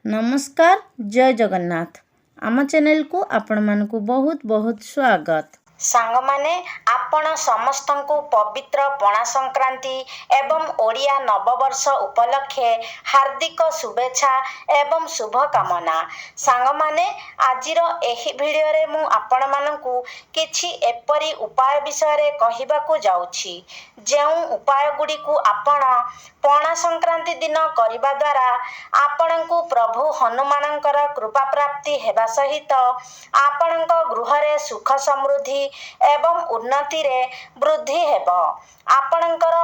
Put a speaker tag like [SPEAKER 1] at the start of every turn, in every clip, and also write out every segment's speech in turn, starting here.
[SPEAKER 1] नमस्कार जय जगन्नाथ आम चैनल को आपण मानकु बहुत बहुत स्वागत।
[SPEAKER 2] सांग माने आपण समस्त को पवित्र पणा संक्रांति एवं ओडिया नववर्ष उपलक्षे हार्दिक शुभेच्छा एवं शुभ कामना। सांग माने आजिर एही भिडियो रे मु आपण मानकु किछि एपरी उपाय विषय रे कहिबाकू जाउछि जेउ उपाय गुडी को आपण पणा संक्रांति दिन करिबा द्वारा आपणको प्रभु हनुमानंकर कृपा प्राप्ति हेबा सहित आपणको गृह रे सुख समृद्धि एवं उन्नति रे वृद्धि हेब। आपणकर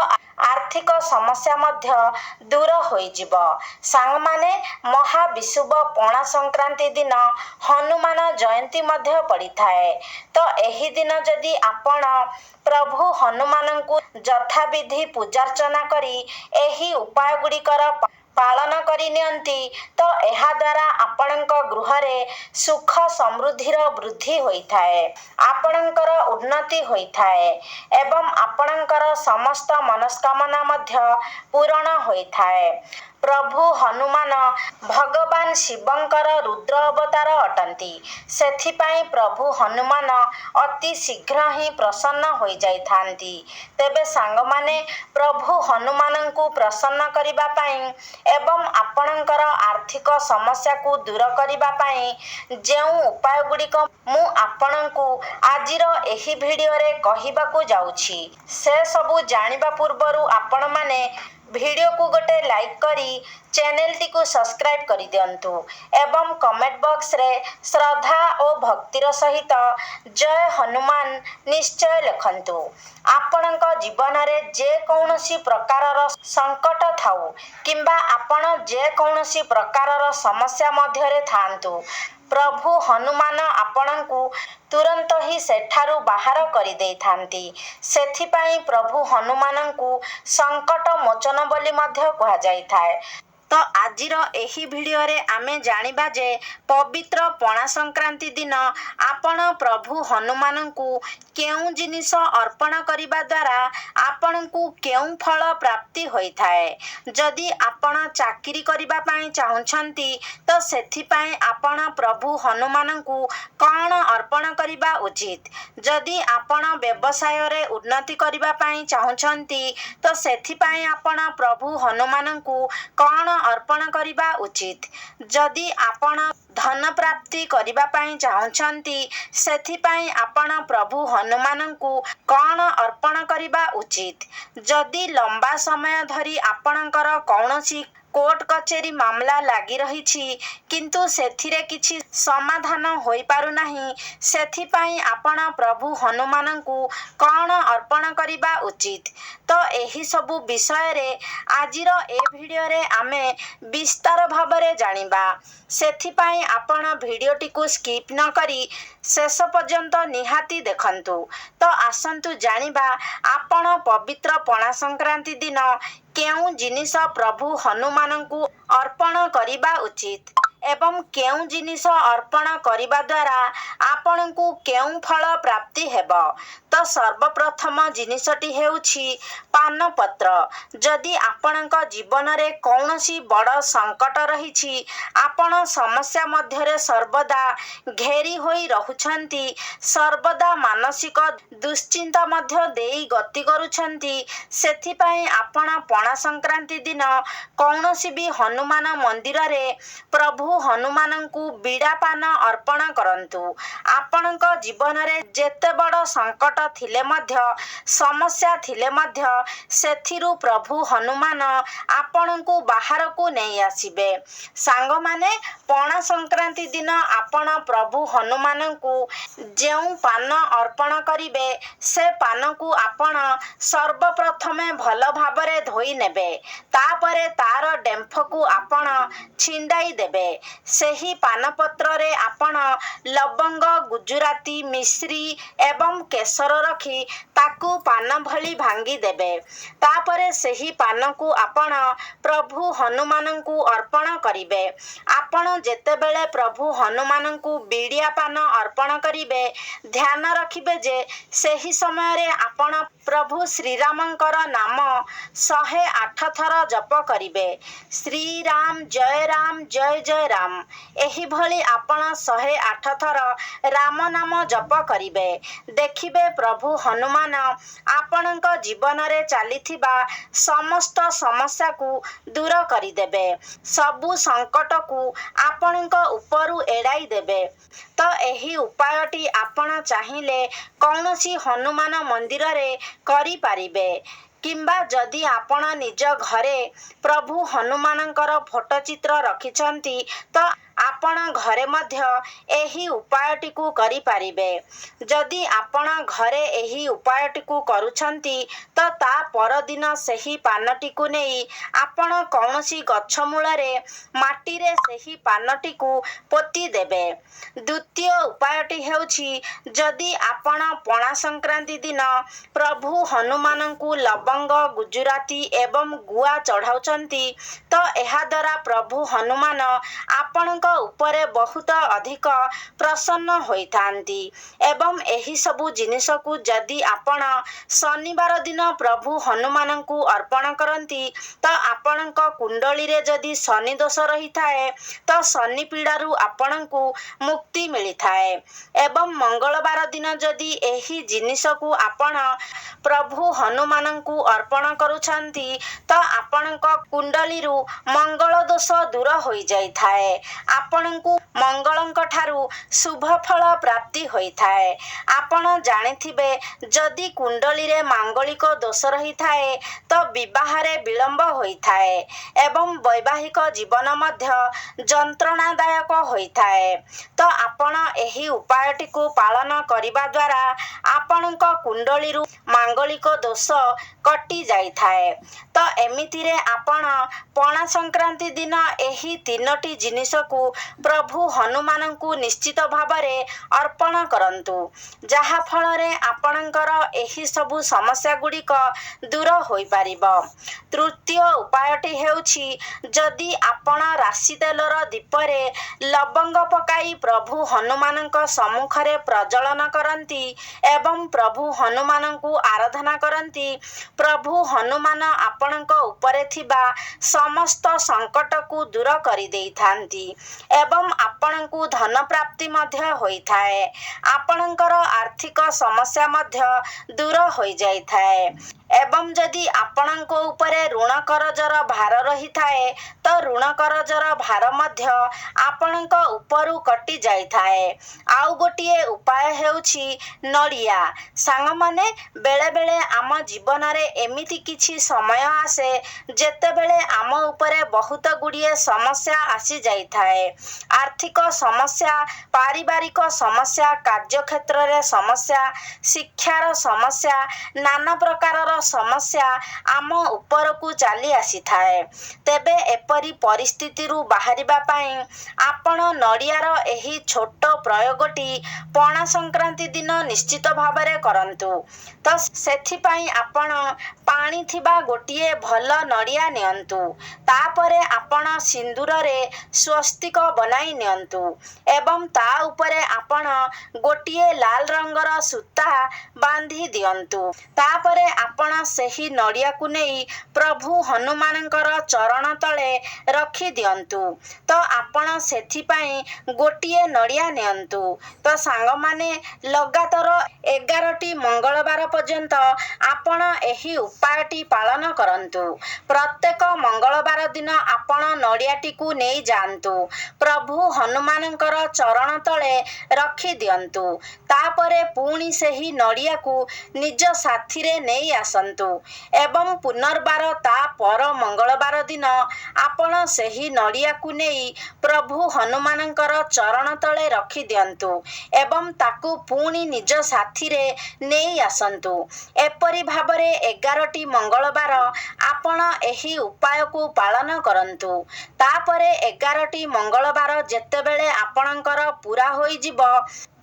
[SPEAKER 2] आर्थिक समस्या मध्य दूर होइजिब। सांग माने महाविशुभ पणा संक्रांति दिन हनुमान जयंती मध्य पड़िथाए। तो एही दिन जदि आपण प्रभु हनुमान को यथाविधि पूजार्चना करी एही उपाय गुड़िकर पालन करि नियंती तो एहा द्वारा आपणक गृह रे सुख समृद्धिर वृद्धि होइथाए, आपणकर उन्नति होइथाए एवं आपणकर समस्त मनस्कामना मध्य पूर्ण होइथाए। प्रभु हनुमान भगवान शिवंकर रुद्र अवतार अटंती, सेथिपाई प्रभु हनुमान अति शीघ्र ही प्रसन्न होई जाइथांती। तेबे सांग माने प्रभु हनुमान को प्रसन्न करिबा पाई एवं आपणकर आर्थिक समस्या को दूर करिबा पाई जेउ उपाय गुड़िक मु आपणको आजिर एही भिडियो रे कहिबाकू जाउछि से सबु जानिबा पूर्वरु आपण माने भिडियो को गोटे लाइक करी चैनल टी को सब्सक्राइब करि दियंतु एवं कमेंट बॉक्स रे श्रद्धा और भक्तिर सहित जय हनुमान निश्चय लिखंतु। आपणक जीवन रे जे कौनसी प्रकारर संकट थाउ किंबा आपण जे कौनसी प्रकारर समस्या मध्य रे थांतु प्रभु हनुमान आपणको तुरंत ही सेठारु बाहर करि देइथांती। सेथिपाई प्रभु हनुमान को संकट मोचन बोली मध्य कहा जाइथाए। तो आजिर एही भिडियो रे आमे जानिबा जे पवित्र पणा संक्रांति दिन आपण प्रभु हनुमान को केउ जिनिस अर्पण करिबा द्वारा आपण को केउ फल प्राप्ति होइथाए। जदि आपण चाकरी करिबा पाई चाहुछंती तो सेथिपाई आपण प्रभु हनुमान को कौन अर्पण करिबा उचित। जदि आपण व्यवसाय रे उन्नति करिबा पाई चाहुछंती तो सेथिपाई आपण प्रभु हनुमान को कौन अर्पण करिबा उचित। जदि आपण धन प्राप्ति करिबा पाई चाहुछंती सेथिपाई आपण प्रभु हनुमान को कौन अर्पण करिबा उचित। जदि लंबा समय धरी आपणकर कौनसी कोर्ट कचेरी मामला लागी रही किंतु सेथिरे किछि समाधान होई पारु नाही सेथिपाई आपण प्रभु हनुमान को कौन अर्पण करिबा उचित। तो एही सबु विषय रे आजिर ए भिडियो रे आमे विस्तार भाबरे जानिबा। सेथिपाई आपण भिडियोटी को स्किप न करी शेष पर्यंत निहाती देखंतु। तो आसंतु जानिबा आपण पवित्र पणा संक्रांति दिन केउ जिनिस प्रभु हनुमान को अर्पण करिबा उचित एवं केउ जिनिस अर्पण करिबा द्वारा आपण को केउ फल प्राप्ति हेब। तो सर्वप्रथम जिनिसटी हेउछि पान पत्र। जदि आपणक जीवन रे कौनसी बड़ संकट रहिछि आपण समस्या मध्यरे सर्वदा घेरी होई रहुछंती, सर्वदा मानसिक दुश्चिंता मध्य देई गति करूछंती सेथिपाई आपण पणा संक्रांति दिन कौनसी भी हनुमान मंदिर रे प्रभु हनुमान को बीड़ा पान अर्पण करंतु। आपणक जीवन रे जेते बड़ संकट थिले मध्य समस्या थिले मध्य सेथिरु प्रभु हनुमान आपण को बाहर को नहीं आसीबे। सांग माने पणा संक्रांति दिन आपण प्रभु हनुमान को जेउ पान अर्पण करिवे से पान को आपण सर्वप्रथमे भल भाबरे धोई नेबे, तापरे तार डेम्फ को आपण छिंडाई देबे। सेही पान पत्र रे आपण लवंग, गुजराती, मिश्री एवं केसर ପଥର ରଖି ତାକୁ ପାନ ଭଳି ଭାଙ୍ଗିଦେବେ। ତାପରେ ସେହି ପାନକୁ ଆପଣ ପ୍ରଭୁ ହନୁମାନଙ୍କୁ ଅର୍ପଣ କରିବେ। ଆପଣ ଯେତେବେଳେ ପ୍ରଭୁ ହନୁମାନଙ୍କୁ ବିଡ଼ିଆ ପାନ ଅର୍ପଣ କରିବେ, ଧ୍ୟାନ ରଖିବେ ଯେ ସେହି ସମୟରେ ଆପଣ ପ୍ରଭୁ ଶ୍ରୀରାମଙ୍କର ନାମ 108 ଥର ଜପ କରିବେ। ଶ୍ରୀରାମ ଜୟ ଜୟ ରାମ। ଏହିଭଳି ଆପଣ 108 ଥର ରାମ ନାମ ଜପ କରିବେ। ଦେଖିବେ ପ୍ରଭୁ ହନୁମାନ ଆପଣଙ୍କ ଜୀବନରେ ଚାଲିଥିବା ସମସ୍ତ ସମସ୍ୟାକୁ ଦୂର କରିଦେବେ। ସବୁ ସଙ୍କଟକୁ ଆପଣଙ୍କ ଉପରୁ ଏଡ଼ାଇ ଦେବେ। ତ ଏହି ଉପାୟଟି ଆପଣ ଚାହିଁଲେ କୌଣସି ହନୁମାନ ମନ୍ଦିରରେ କରିପାରିବେ, କିମ୍ବା ଯଦି ଆପଣ ନିଜ ଘରେ ପ୍ରଭୁ ହନୁମାନଙ୍କର ଫଟୋ ଚିତ୍ର ରଖିଛନ୍ତି ତ ଆପଣ ଘରେ ମଧ୍ୟ ଏହି ଉପାୟଟିକୁ କରିପାରିବେ। ଯଦି ଆପଣ ଘରେ ଏହି ଉପାୟଟିକୁ କରୁଛନ୍ତି ତ ତା ପରଦିନ ସେହି ପାନଟିକୁ ନେଇ ଆପଣ କୌଣସି ଗଛ ମୂଳରେ ମାଟିରେ ସେହି ପାନଟିକୁ ପୋତି ଦେବେ। ଦ୍ୱିତୀୟ ଉପାୟଟି ହେଉଛି, ଯଦି ଆପଣ ପଣା ସଂକ୍ରାନ୍ତି ଦିନ ପ୍ରଭୁ ହନୁମାନଙ୍କୁ ଲବଙ୍ଗ, ଗୁଜୁରାତି ଏବଂ ଗୁଆ ଚଢ଼ାଉଛନ୍ତି ତ ଏହାଦ୍ୱାରା ପ୍ରଭୁ ହନୁମାନ ଆପଣଙ୍କ ଉପରେ ବହୁତ ଅଧିକ ପ୍ରସନ୍ନ ହୋଇଥାନ୍ତି। ଏବଂ ଏହିସବୁ ଜିନିଷକୁ ଯଦି ଆପଣ ଶନିବାର ଦିନ ପ୍ରଭୁ ହନୁମାନଙ୍କୁ ଅର୍ପଣ କରନ୍ତି ତ ଆପଣଙ୍କ କୁଣ୍ଡଳୀରେ ଯଦି ଶନି ଦୋଷ ରହିଥାଏ ତ ଶନି ପୀଡ଼ାରୁ ଆପଣଙ୍କୁ ମୁକ୍ତି ମିଳିଥାଏ। ଏବଂ ମଙ୍ଗଳବାର ଦିନ ଯଦି ଏହି ଜିନିଷକୁ ଆପଣ ପ୍ରଭୁ ହନୁମାନଙ୍କୁ ଅର୍ପଣ କରୁଛନ୍ତି ତ ଆପଣଙ୍କ କୁଣ୍ଡଳୀରୁ ମଙ୍ଗଳ ଦୋଷ ଦୂର ହୋଇଯାଇଥାଏ। ଆପଣଙ୍କୁ ମଙ୍ଗଳଙ୍କ ଠାରୁ ଶୁଭ ଫଳ ପ୍ରାପ୍ତି ହୋଇଥାଏ। ଆପଣ ଜାଣିଥିବେ, ଯଦି କୁଣ୍ଡଳୀରେ ମାଙ୍ଗଳିକ ଦୋଷ ରହିଥାଏ ତ ବିବାହରେ ବିଳମ୍ବ ହୋଇଥାଏ ଏବଂ ବୈବାହିକ ଜୀବନ ମଧ୍ୟ ଯନ୍ତ୍ରଣାଦାୟକ ହୋଇଥାଏ। ତ ଆପଣ ଏହି ଉପାୟଟିକୁ ପାଳନ କରିବା ଦ୍ୱାରା ଆପଣଙ୍କ କୁଣ୍ଡଳୀରୁ ମାଙ୍ଗଳିକ ଦୋଷ କଟି ଯାଇଥାଏ। ତ ଏମିତିରେ ଆପଣ ପଣା ସଂକ୍ରାନ୍ତି ଦିନ ଏହି 3ଟି ଜିନିଷକୁ ପ୍ରଭୁ ହନୁମାନଙ୍କୁ ନିଶ୍ଚିତ ଭାବରେ ଅର୍ପଣ କରନ୍ତୁ, ଯାହାଫଳରେ ଆପଣଙ୍କର ଏହି ସବୁ ସମସ୍ୟା ଗୁଡ଼ିକ ଦୂର ହୋଇପାରିବ। ତୃତୀୟ ଉପାୟଟି ହେଉଛି, ଯଦି ଆପଣ ରାଶି ତେଲର ଦୀପରେ ଲବଙ୍ଗ ପକାଇ ପ୍ରଭୁ ହନୁମାନଙ୍କ ସମ୍ମୁଖରେ ପ୍ରଜ୍ୱଳନ କରନ୍ତି ଏବଂ ପ୍ରଭୁ ହନୁମାନଙ୍କୁ ଆରାଧନା କରନ୍ତି, ପ୍ରଭୁ ହନୁମାନ ଆପଣଙ୍କ ଉପରେ ଥିବା ସମସ୍ତ ସଙ୍କଟକୁ ଦୂର କରିଦେଇଥାନ୍ତି ଏବଂ ଆପଣଙ୍କୁ ଧନ ପ୍ରାପ୍ତି ମଧ୍ୟ ହୋଇଥାଏ। ଆପଣଙ୍କର ଆର୍ଥିକ ସମସ୍ୟା ମଧ୍ୟ ଦୂର ହୋଇଯାଇଥାଏ। ଏବଂ ଯଦି ଆପଣଙ୍କ ଉପରେ ଋଣ କରଜର ଭାର ରହିଥାଏ ତ ଋଣ କରଜର ଭାର ମଧ୍ୟ ଆପଣଙ୍କ ଉପରୁ କଟି ଯାଇଥାଏ। ଆଉ ଗୋଟିଏ ଉପାୟ ହେଉଛି ନଡ଼ିଆ। ସାଙ୍ଗମାନେ, ବେଳେବେଳେ ଆମ ଜୀବନରେ ଏମିତି କିଛି ସମୟ ଆସେ ଯେତେବେଳେ ଆମ ଉପରେ ବହୁତ ଗୁଡ଼ିଏ ସମସ୍ୟା ଆସିଯାଇଥାଏ। ଆର୍ଥିକ ସମସ୍ୟା, ପାରିବାରିକ ସମସ୍ୟା, କାର୍ଯ୍ୟକ୍ଷେତ୍ରରେ ସମସ୍ୟା, ଶିକ୍ଷାର ସମସ୍ୟା, ନାନା ପ୍ରକାରର ସମସ୍ୟା ଆମ ଉପରକୁ ଚାଲି ଆସିଥାଏ। ତେବେ ଏପରି ପରିସ୍ଥିତିରୁ ବାହାରିବା ପାଇଁ ଆପଣ ନଡ଼ିଆର ଏହି ଛୋଟ ପ୍ରୟୋଗଟି ପଣା ସଂକ୍ରାନ୍ତି ଦିନ ନିଶ୍ଚିତ ଭାବରେ କରନ୍ତୁ। ତ ସେଥିପାଇଁ ଆପଣ ପାଣି ଥିବା ଗୋଟିଏ ଭଲ ନଡ଼ିଆ ନିଅନ୍ତୁ। ତାପରେ ଆପଣ ସିନ୍ଦୁରରେ ସ୍ୱସ୍ତିକ ବନାଇ ନିଅନ୍ତୁ ଏବଂ ତା ଉପରେ ଆପଣ ଗୋଟିଏ ଲାଲ ରଙ୍ଗର ସୂତା ବାନ୍ଧି ଦିଅନ୍ତୁ। ତାପରେ ଆପଣ ସେହି ନଡ଼ିଆକୁ ନେଇ ପ୍ରଭୁ ହନୁମାନଙ୍କର ଚରଣ ତଳେ ରଖି ଦିଅନ୍ତୁ। ତ ଆପଣ ସେଥିପାଇଁ ଗୋଟିଏ ନଡ଼ିଆ ନିଅନ୍ତୁ। ତ ସାଙ୍ଗମାନେ, ଲଗାତାର 11ଟି ମଙ୍ଗଳବାର ପର୍ଯ୍ୟନ୍ତ ଆପଣ ଏହି ଉପାୟଟି ପାଳନ କରନ୍ତୁ। ପ୍ରତ୍ୟେକ ମଙ୍ଗଳବାର ଦିନ ଆପଣ ନଡ଼ିଆଟିକୁ ନେଇ ଯାଆନ୍ତୁ, ପ୍ରଭୁ ହନୁମାନଙ୍କର ଚରଣ ତଳେ ରଖି ଦିଅନ୍ତୁ। ତାପରେ ପୁଣି ସେହି ନଡ଼ିଆକୁ ନିଜ ସାଥିରେ ନେଇ ଆସନ୍ତୁ ଏବଂ ପୁନର୍ବାର ତା ପର ମଙ୍ଗଳବାର ଦିନ ଆପଣ ସେହି ନଡ଼ିଆକୁ ନେଇ ପ୍ରଭୁ ହନୁମାନଙ୍କର ଚରଣ ତଳେ ରଖି ଦିଅନ୍ତୁ ଏବଂ ତାକୁ ପୁଣି ନିଜ ସାଥିରେ ନେଇ ଆସନ୍ତୁ। ଏପରି ଭାବରେ 11ଟି ମଙ୍ଗଳବାର ଆପଣ ଏହି ଉପାୟକୁ ପାଳନ କରନ୍ତୁ। ତାପରେ 11ଟି ମଙ୍ଗଳବାର ଯେତେବେଳେ ଆପଣଙ୍କର ପୂରା ହୋଇଯିବ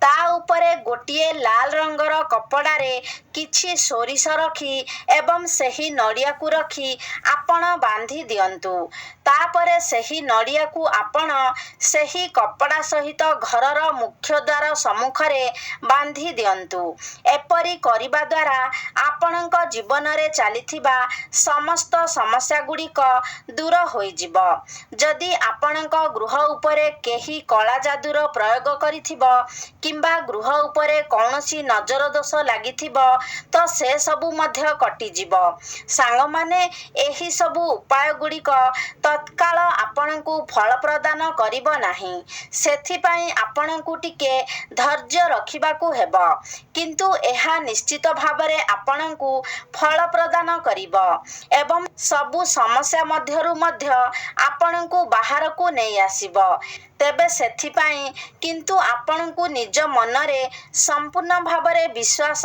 [SPEAKER 2] ତା ଉପରେ ଗୋଟିଏ ଲାଲ ରଙ୍ଗର କପଡ଼ାରେ କିଛି ସୋରିଷ ରଖି ଏବଂ ସେହି ନଡ଼ିଆକୁ ରଖି ଆପଣ ବାନ୍ଧି ଦିଅନ୍ତୁ। ତାପରେ ସେହି ନଡ଼ିଆକୁ ଆପଣ ସେହି କପଡ଼ା ସହିତ ଘରର ମୁଖ୍ୟ ଦ୍ୱାର ସମ୍ମୁଖରେ ବାନ୍ଧି ଦିଅନ୍ତୁ। ଏପରି କରିବା ଦ୍ୱାରା ଆପଣଙ୍କ ଜୀବନରେ ଚାଲିଥିବା ସମସ୍ତ ସମସ୍ୟାଗୁଡ଼ିକ ଦୂର ହୋଇଯିବ। ଯଦି ଆପଣଙ୍କ ଗୃହ ଉପରେ କେହି କଳା ଯାଦୁର ପ୍ରୟୋଗ କରିଥିବ କିମ୍ବା ଗୃହ ଉପରେ କୌଣସି ନଜର ଦୋଷ ଲାଗିଥିବ ତ ସେସବୁ ମଧ୍ୟ କଟିଯିବ। ସାଙ୍ଗମାନେ, ଏହି ସବୁ ଉପାୟ ଗୁଡ଼ିକ ତତ୍କାଳ ଆପଣଙ୍କୁ ଫଳ ପ୍ରଦାନ କରିବ ନାହିଁ। ସେଥିପାଇଁ ଆପଣଙ୍କୁ ଟିକେ ଧୈର୍ଯ୍ୟ ରଖିବାକୁ ହେବ। କିନ୍ତୁ ଏହା ନିଶ୍ଚିତ ଭାବରେ ଆପଣଙ୍କୁ ଫଳ ପ୍ରଦାନ କରିବ ଏବଂ ସବୁ ସମସ୍ୟା ମଧ୍ୟରୁ ମଧ୍ୟ ଆପଣଙ୍କୁ ବାହାରକୁ ନେଇ ଆସିବ। ତେବେ ସେଥିପାଇଁ କିନ୍ତୁ ଆପଣଙ୍କୁ ନିଜ ମନରେ ସମ୍ପୂର୍ଣ୍ଣ ଭାବରେ ବିଶ୍ୱାସ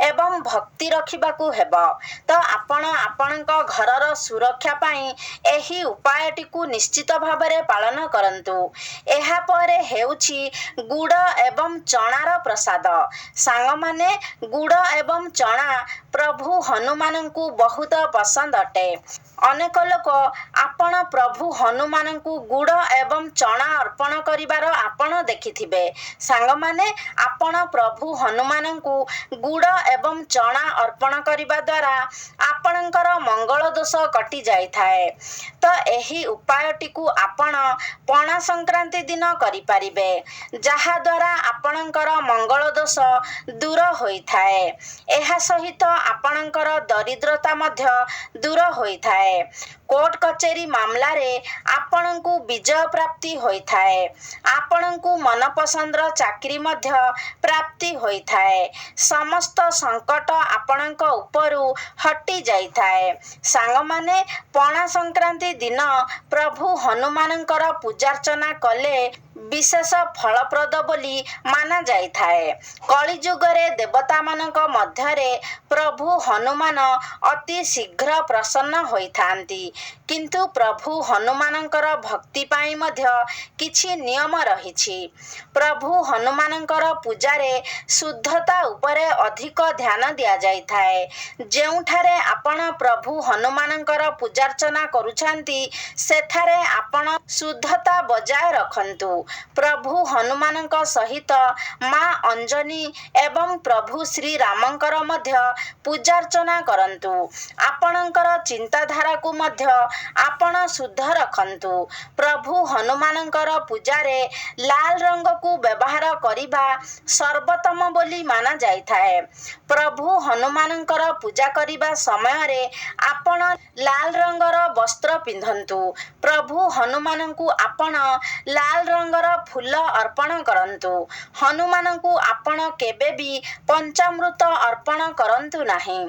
[SPEAKER 2] ଏବଂ ଭକ୍ତି ରଖିବାକୁ ହେବ। ତ ଆପଣ ଆପଣଙ୍କ ଘରର ସୁରକ୍ଷା ପାଇଁ ଏହି ଉପାୟଟିକୁ ନିଶ୍ଚିତ ଭାବରେ ପାଳନ କରନ୍ତୁ। ଏହାପରେ ହେଉଛି ଗୁଡ଼ ଏବଂ ଚଣାର ପ୍ରସାଦ। ସାଙ୍ଗମାନେ, ଗୁଡ଼ ଏବଂ ଚଣା ପ୍ରଭୁ ହନୁମାନଙ୍କୁ ବହୁତ ପସନ୍ଦ ଅଟେ। ଅନେକ ଲୋକ ଆପଣ ପ୍ରଭୁ ହନୁମାନଙ୍କୁ ଗୁଡ଼ ଏବଂ ଚଣା ଅର୍ପଣ କରିବାର ଆପଣ ଦେଖିଥିବେ। ସାଙ୍ଗମାନେ, ଆପଣ ପ୍ରଭୁ ହନୁମାନଙ୍କୁ ଗୁଡ଼ ଏବଂ ଚଣା ଅର୍ପଣ କରିବା ଦ୍ୱାରା ଆପଣଙ୍କର ମଙ୍ଗଳ ଦୋଷ କଟି ଯାଇଥାଏ। ତ ଏହି ଉପାୟଟିକୁ ଆପଣ ପଣା ସଂକ୍ରାନ୍ତି ଦିନ କରିପାରିବେ, ଯାହାଦ୍ୱାରା ଆପଣଙ୍କର ମଙ୍ଗଳ ଦୋଷ ଦୂର ହୋଇଥାଏ। ଏହା ସହିତ ଆପଣଙ୍କର ଦରିଦ୍ରତା ମଧ୍ୟ ଦୂର ହୋଇଥାଏ। କୋର୍ଟ କଚେରୀ ମାମଲାରେ ଆପଣଙ୍କୁ ବିଜୟ ପ୍ରାପ୍ତି ହୋଇଥାଏ। ଆପଣଙ୍କୁ ମନପସନ୍ଦର ଚାକିରି ମଧ୍ୟ ପ୍ରାପ୍ତି ହୋଇଥାଏ। ସମସ୍ତ ସଙ୍କଟ ଆପଣଙ୍କ ଉପରୁ ହଟି ଯାଇଥାଏ। ସାଙ୍ଗମାନେ, ପଣା ସଂକ୍ରାନ୍ତି ଦିନ ପ୍ରଭୁ ହନୁମାନଙ୍କର ପୂଜାର୍ଚ୍ଚନା କଲେ ବିଶେଷ ଫଳପ୍ରଦ ବୋଲି ମାନାଯାଇଥାଏ। କଳିଯୁଗରେ ଦେବତାମାନଙ୍କ ମଧ୍ୟରେ ପ୍ରଭୁ ହନୁମାନ ଅତି ଶୀଘ୍ର ପ୍ରସନ୍ନ ହୋଇଥାନ୍ତି। କିନ୍ତୁ ପ୍ରଭୁ ହନୁମାନଙ୍କର ଭକ୍ତି ପାଇଁ ମଧ୍ୟ କିଛି ନିୟମ ରହିଛି। ପ୍ରଭୁ ହନୁମାନଙ୍କର ପୂଜାରେ ଶୁଦ୍ଧତା ଉପରେ ଅଧିକ ଧ୍ୟାନ ଦିଆଯାଇଥାଏ। ଯେଉଁଠାରେ ଆପଣ ପ୍ରଭୁ ହନୁମାନଙ୍କର ପୂଜାର୍ଚ୍ଚନା କରୁଛନ୍ତି ସେଠାରେ ଆପଣ ଶୁଦ୍ଧତା ବଜାୟ ରଖନ୍ତୁ। ପ୍ରଭୁ ହନୁମାନଙ୍କ ସହିତ ମା ଅଞ୍ଜନି ଏବଂ ପ୍ରଭୁ ଶ୍ରୀରାମଙ୍କର ମଧ୍ୟ ପୂଜାର୍ଚ୍ଚନା କରନ୍ତୁ। ଆପଣଙ୍କର ଚିନ୍ତାଧାରାକୁ ମଧ୍ୟ ଆପଣ ଶୁଦ୍ଧ ରଖନ୍ତୁ। ପ୍ରଭୁ ହନୁମାନଙ୍କର ପୂଜାରେ ଲାଲ ରଙ୍ଗକୁ ବ୍ୟବହାର କରିବା ସର୍ବୋତ୍ତମ ବୋଲି ମାନାଯାଇଥାଏ। ପ୍ରଭୁ ହନୁମାନଙ୍କର ପୂଜା କରିବା ସମୟରେ ଆପଣ ଲାଲ ରଙ୍ଗର ବସ୍ତ୍ର ପିନ୍ଧନ୍ତୁ। ପ୍ରଭୁ ହନୁମାନଙ୍କୁ ଆପଣ ଲାଲ ରଙ୍ଗର ଫୁଲ ଅର୍ପଣ କରନ୍ତୁ। ହନୁମାନଙ୍କୁ ଆପଣ କେବେ ବି ପଞ୍ଚାମୃତ ଅର୍ପଣ କରନ୍ତୁ ନାହିଁ।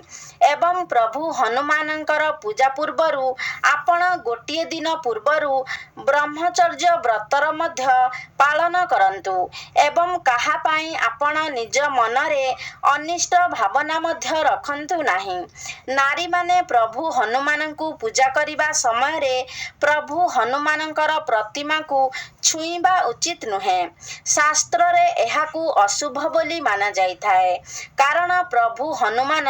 [SPEAKER 2] ଏବଂ ପ୍ରଭୁ ହନୁମାନଙ୍କର ପୂଜା ପୂର୍ବରୁ ଆପଣ ଗୋଟିଏ ଦିନ ପୂର୍ବରୁ ବ୍ରହ୍ମଚର୍ଯ୍ୟ ବ୍ରତର ମଧ୍ୟ ପାଳନ କରନ୍ତୁ ଏବଂ କାହା ପାଇଁ ଆପଣ ନିଜ ମନରେ ଅନିଷ୍ଟ ଭାବନା ମଧ୍ୟ ରଖନ୍ତୁ ନାହିଁ। ନାରୀମାନେ ପ୍ରଭୁ ହନୁମାନଙ୍କୁ ପୂଜା କରିବା ସମୟରେ ପ୍ରଭୁ ହନୁମାନଙ୍କର ପ୍ରତିମାକୁ ଛୁଇଁବା ଉଚିତ ନୁହେଁ। ଶାସ୍ତ୍ରରେ ଏହାକୁ ଅଶୁଭ ବୋଲି ମାନାଯାଇଥାଏ। କାରଣ ପ୍ରଭୁ ହନୁମାନ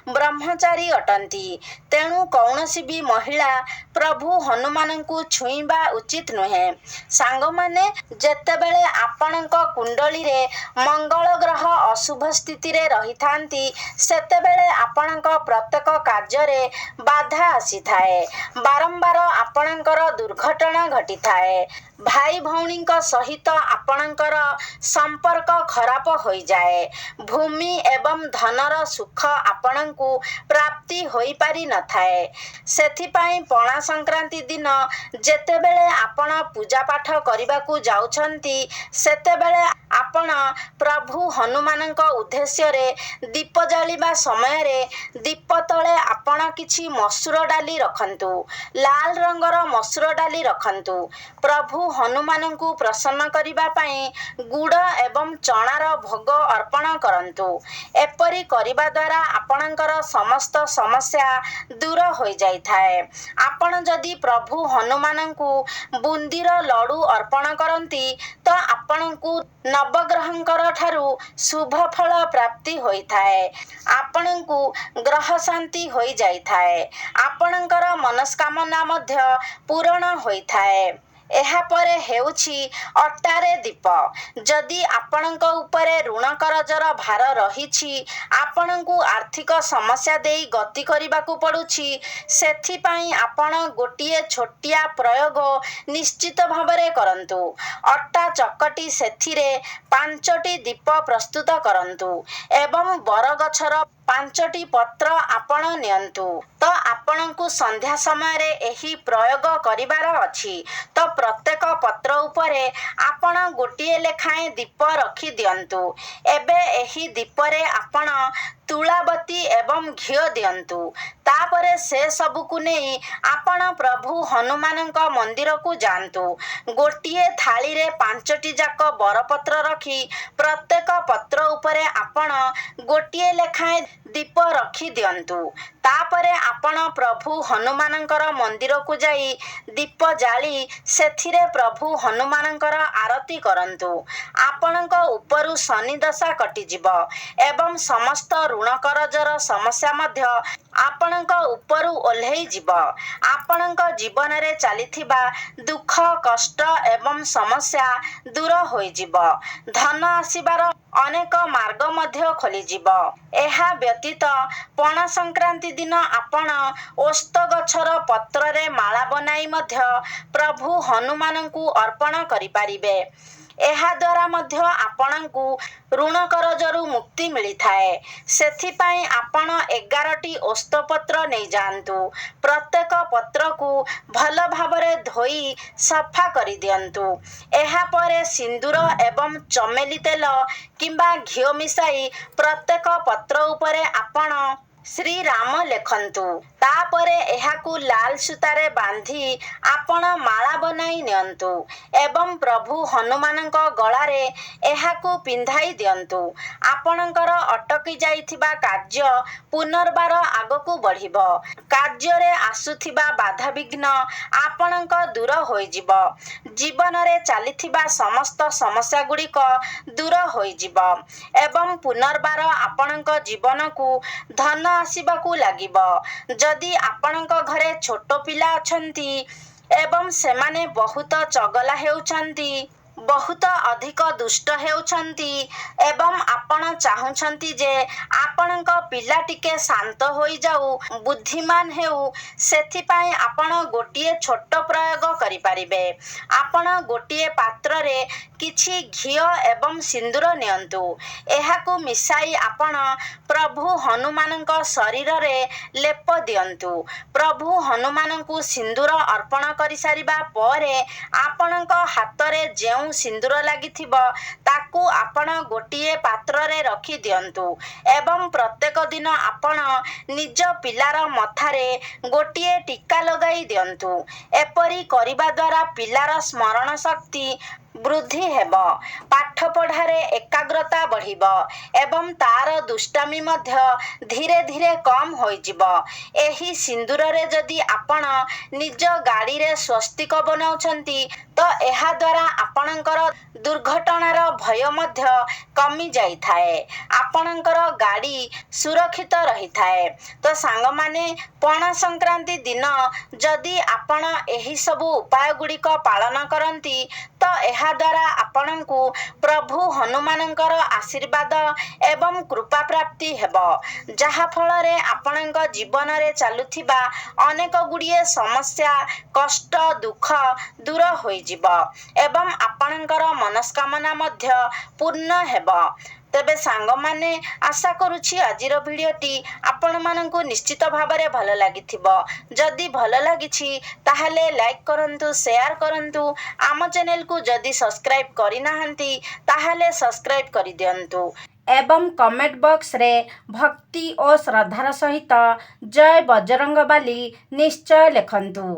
[SPEAKER 2] ବ୍ରହ୍ମଚାରୀ ଅଟନ୍ତି। ତେଣୁ କୌଣସି ବି ମହିଳା ପ୍ରଭୁ ହନୁମାନଙ୍କୁ ଛୁଇଁବା ଉଚିତ ନୁହେଁ। ସାଙ୍ଗମାନେ, ଯେତେବେଳେ ଆପଣଙ୍କ କୁଣ୍ଡଳୀରେ ମଙ୍ଗଳ ଗ୍ରହ ଅଶୁଭ ସ୍ଥିତିରେ ରହିଥାନ୍ତି ସେତେବେଳେ ଆପଣଙ୍କ ପ୍ରତ୍ୟେକ କାର୍ଯ୍ୟରେ ବାଧା ଆସିଥାଏ। ବାରମ୍ବାର ଆପଣଙ୍କର ଦୁର୍ଘଟଣା ଘଟିଥାଏ। ଭାଇ ଭଉଣୀଙ୍କ ସହିତ ଆପଣଙ୍କର ସମ୍ପର୍କ ଖରାପ ହୋଇଯାଏ। ଭୂମି ଏବଂ ଧନର ସୁଖ ଆପଣଙ୍କୁ ପ୍ରାପ୍ତି ହୋଇପାରି ନଥାଏ। ସେଥିପାଇଁ ପଣା ସଂକ୍ରାନ୍ତି ଦିନ ଯେତେବେଳେ ଆପଣ ପୂଜା ପାଠ କରିବାକୁ ଯାଉଛନ୍ତି ସେତେବେଳେ ଆପଣ ପ୍ରଭୁ ହନୁମାନଙ୍କ ଉଦ୍ଦେଶ୍ୟରେ ଦୀପ ଜାଳିବା ସମୟରେ ଦୀପ ତଳେ ଆପଣ କିଛି ମସୁର ଡାଲି ରଖନ୍ତୁ। ଲାଲ ରଙ୍ଗର ମସୁର ଡାଲି ରଖନ୍ତୁ। ପ୍ରଭୁ ହନୁମାନଙ୍କୁ ପ୍ରସନ୍ନ କରିବା ପାଇଁ ଗୁଡ଼ ଏବଂ ଚଣାର ଭୋଗ ଅର୍ପଣ କରନ୍ତୁ। ଏପରି କରିବା ଦ୍ୱାରା ଆପଣଙ୍କର ସମସ୍ତ ସମସ୍ୟା ଦୂର ହୋଇଯାଇଥାଏ। ଆପଣ ଯଦି ପ୍ରଭୁ ହନୁମାନଙ୍କୁ ବୁନ୍ଦିର ଲଡ଼ୁ ଅର୍ପଣ କରନ୍ତି ତ ଆପଣଙ୍କୁ ନବଗ୍ରହଙ୍କର ଠାରୁ ଶୁଭ ଫଳ ପ୍ରାପ୍ତି ହୋଇଥାଏ। ଆପଣଙ୍କୁ ଗ୍ରହ ଶାନ୍ତି ହୋଇଯାଇଥାଏ। ଆପଣଙ୍କର ମନସ୍କାମନା ମଧ୍ୟ ପୂରଣ ହୋଇଥାଏ। ଏହାପରେ ହେଉଛି ଅଟାରେ ଦୀପ। ଯଦି ଆପଣଙ୍କ ଉପରେ ଋଣ କରଜର ଭାର ରହିଛି, ଆପଣଙ୍କୁ ଆର୍ଥିକ ସମସ୍ୟା ଦେଇ ଗତି କରିବାକୁ ପଡ଼ୁଛି, ସେଥିପାଇଁ ଆପଣ ଗୋଟିଏ ଛୋଟିଆ ପ୍ରୟୋଗ ନିଶ୍ଚିତ ଭାବରେ କରନ୍ତୁ। ଅଟା ଚକଟି ସେଥିରେ 5ଟି ଦୀପ ପ୍ରସ୍ତୁତ କରନ୍ତୁ ଏବଂ ବରଗଛର 5ଟି ପତ୍ର ଆପଣ ନିଅନ୍ତୁ। ତ ଆପଣଙ୍କୁ ସନ୍ଧ୍ୟା ସମୟରେ ଏହି ପ୍ରୟୋଗ କରିବାର ଅଛି। ତ ପ୍ରତ୍ୟେକ ପତ୍ର ଉପରେ ଆପଣ ଗୋଟିଏ ଲେଖାଏଁ ଦୀପ ରଖି ଦିଅନ୍ତୁ। ଏବେ ଏହି ଦୀପରେ ଆପଣ ତୁଳାବତୀ ଏବଂ ଘିଅ ଦିଅନ୍ତୁ। ତାପରେ ସେ ସବୁକୁ ନେଇ ଆପଣ ପ୍ରଭୁ ହନୁମାନଙ୍କ ମନ୍ଦିରକୁ ଯାଆନ୍ତୁ। ଗୋଟିଏ ଥାଳିରେ 5ଟି ଯାକ ବରପତ୍ର ରଖି ପ୍ରତ୍ୟେକ ପତ୍ର ଉପରେ ଆପଣ ଗୋଟିଏ ଲେଖାଏଁ ଦୀପ ରଖି ଦିଅନ୍ତୁ। ତାପରେ ଆପଣ ପ୍ରଭୁ ହନୁମାନଙ୍କର ମନ୍ଦିରକୁ ଯାଇ ଦୀପ ଜାଳି ସେଥିରେ ପ୍ରଭୁ ହନୁମାନଙ୍କର ଆରତି କରନ୍ତୁ। ଆପଣଙ୍କ ଉପରୁ ଶନି ଦଶା କଟିଯିବ ଏବଂ ସମସ୍ତ ଋଣ କରଜର ସମସ୍ୟା ମଧ୍ୟ ଆପଣଙ୍କ ଉପରୁ ଓହ୍ଲେଇ ଯିବ। ଆପଣଙ୍କ ଜୀବନରେ ଚାଲିଥିବା ଦୁଃଖ, କଷ୍ଟ ଏବଂ ସମସ୍ୟା ଦୂର ହୋଇଯିବ। ଧନ ଆସିବାର ଅନେକ ମାର୍ଗ ମଧ୍ୟ ଖୋଲିଯିବ। ଏହା ବ୍ୟତୀତ ପଣା ସଂକ୍ରାନ୍ତି ଦିନ ଆପଣ ଓସ୍ତ ଗଛର ପତ୍ରରେ ମାଳା ବନାଇ ମଧ୍ୟ ପ୍ରଭୁ ହନୁମାନଙ୍କୁ ଅର୍ପଣ କରିପାରିବେ। ଏହାଦ୍ୱାରା ମଧ୍ୟ ଆପଣଙ୍କୁ ଋଣ କରଜରୁ ମୁକ୍ତି ମିଳିଥାଏ। ସେଥିପାଇଁ ଆପଣ 11ଟି ଓସ୍ତପତ୍ର ନେଇଯାଆନ୍ତୁ। ପ୍ରତ୍ୟେକ ପତ୍ରକୁ ଭଲ ଭାବରେ ଧୋଇ ସଫା କରିଦିଅନ୍ତୁ। ଏହାପରେ ସିନ୍ଦୁର ଏବଂ ଚମେଲି ତେଲ କିମ୍ବା ଘିଅ ମିଶାଇ ପ୍ରତ୍ୟେକ ପତ୍ର ଉପରେ ଆପଣ ଶ୍ରୀରାମ ଲେଖନ୍ତୁ। ତାପରେ ଏହାକୁ ଲାଲ ସୂତାରେ ବାନ୍ଧି ଆପଣ ମାଳା ବନାଇ ନିଅନ୍ତୁ ଏବଂ ପ୍ରଭୁ ହନୁମାନଙ୍କ ଗଳାରେ ଏହାକୁ ପିନ୍ଧାଇ ଦିଅନ୍ତୁ। ଆପଣଙ୍କର ଅଟକି ଯାଇଥିବା କାର୍ଯ୍ୟ ପୁନର୍ବାର ଆଗକୁ ବଢ଼ିବ। କାର୍ଯ୍ୟରେ ଆସୁଥିବା ବାଧାବିଘ୍ନ ଆପଣଙ୍କ ଦୂର ହୋଇଯିବ। ଜୀବନରେ ଚାଲିଥିବା ସମସ୍ତ ସମସ୍ୟାଗୁଡ଼ିକ ଦୂର ହୋଇଯିବ ଏବଂ ପୁନର୍ବାର ଆପଣଙ୍କ ଜୀବନକୁ ଧନ ଆସିବାକୁ ଲାଗିବ। ଯଦି ଆପଣଙ୍କ ଘରେ ଛୋଟ ପିଲା ଅଛନ୍ତି ଏବଂ ସେମାନେ ବହୁତ ଚଗଲା ହେଉଛନ୍ତି, ବହୁତ ଅଧିକ ଦୁଷ୍ଟ ହେଉଛନ୍ତି ଏବଂ ଆପଣ ଚାହୁଁଛନ୍ତି ଯେ ଆପଣଙ୍କ ପିଲା ଟିକେ ଶାନ୍ତ ହୋଇଯାଉ, ବୁଦ୍ଧିମାନ ହେଉ, ସେଥିପାଇଁ ଆପଣ ଗୋଟିଏ ଛୋଟ ପ୍ରୟୋଗ କରିପାରିବେ। ଆପଣ ଗୋଟିଏ ପାତ୍ରରେ କିଛି ଘିଅ ଏବଂ ସିନ୍ଦୁର ନିଅନ୍ତୁ। ଏହାକୁ ମିଶାଇ ଆପଣ ପ୍ରଭୁ ହନୁମାନଙ୍କ ଶରୀରରେ ଲେପ ଦିଅନ୍ତୁ। ପ୍ରଭୁ ହନୁମାନଙ୍କୁ ସିନ୍ଦୁର ଅର୍ପଣ କରିସାରିବା ପରେ ଆପଣଙ୍କ ହାତରେ ଯେଉଁ ସିନ୍ଦୁର ଲାଗିଥିବ ତାକୁ ଆପଣ ଗୋଟିଏ ପାତ୍ରରେ ରଖି ଦିଅନ୍ତୁ ଏବଂ ପ୍ରତ୍ୟେକ ଦିନ ଆପଣ ନିଜ ପିଲାର ମଥାରେ ଗୋଟିଏ ଟୀକା ଲଗାଇ ଦିଅନ୍ତୁ। ଏପରି କରିବା ଦ୍ୱାରା ପିଲାର ସ୍ମରଣ ଶକ୍ତି ବୃଦ୍ଧି ହେବ, ପାଠପଢ଼ାରେ ଏକାଗ୍ରତା ବଢ଼ିବ ଏବଂ ତାର ଦୁଷ୍ଟାମି ମଧ୍ୟ ଧୀରେ ଧୀରେ କମ୍ ହୋଇଯିବ। ଏହି ସିନ୍ଦୁରରେ ଯଦି ଆପଣ ନିଜ ଗାଡ଼ିରେ ସ୍ୱସ୍ତିକ ବନାଉଛନ୍ତି, ତ ଏହାଦ୍ୱାରା ଆପଣଙ୍କର ଦୁର୍ଘଟଣାର ଭୟ ମଧ୍ୟ କମିଯାଇଥାଏ। ଆପଣଙ୍କର ଗାଡ଼ି ସୁରକ୍ଷିତ ରହିଥାଏ। ତ ସାଙ୍ଗମାନେ, ପଣା ସଂକ୍ରାନ୍ତି ଦିନ ଯଦି ଆପଣ ଏହିସବୁ ଉପାୟଗୁଡ଼ିକ ପାଳନ କରନ୍ତି, ତ ଏହାଦ୍ୱାରା ଆପଣଙ୍କୁ ପ୍ରଭୁ ହନୁମାନଙ୍କର ଆଶୀର୍ବାଦ ଏବଂ କୃପା ପ୍ରାପ୍ତି ହେବ, ଯାହାଫଳରେ ଆପଣଙ୍କ ଜୀବନରେ ଚାଲୁଥିବା ଅନେକ ଗୁଡ଼ିଏ ସମସ୍ୟା, କଷ୍ଟ, ଦୁଃଖ ଦୂର ହୋଇଯିବ ଏବଂ ଆପଣଙ୍କର ମନସ୍କାମନା ମଧ୍ୟ ପୂର୍ଣ୍ଣ ହେବ। ତେବେ ସାଙ୍ଗମାନେ, ଆଶା କରୁଛି ଆଜିର ଭିଡ଼ିଓଟି ଆପଣମାନଙ୍କୁ ନିଶ୍ଚିତ ଭାବରେ ଭଲ ଲାଗିଥିବ। ଯଦି ଭଲ ଲାଗିଛି ତାହେଲେ ଲାଇକ୍ କରନ୍ତୁ, ସେୟାର କରନ୍ତୁ। ଆମ ଚ୍ୟାନେଲକୁ ଯଦି ସବସ୍କ୍ରାଇବ୍ କରିନାହାନ୍ତି ତାହେଲେ ସବସ୍କ୍ରାଇବ୍ କରିଦିଅନ୍ତୁ ଏବଂ କମେଣ୍ଟ ବକ୍ସରେ ଭକ୍ତି ଓ ଶ୍ରଦ୍ଧାର ସହିତ ଜୟ ବଜରଙ୍ଗବାଲି ନିଶ୍ଚୟ ଲେଖନ୍ତୁ।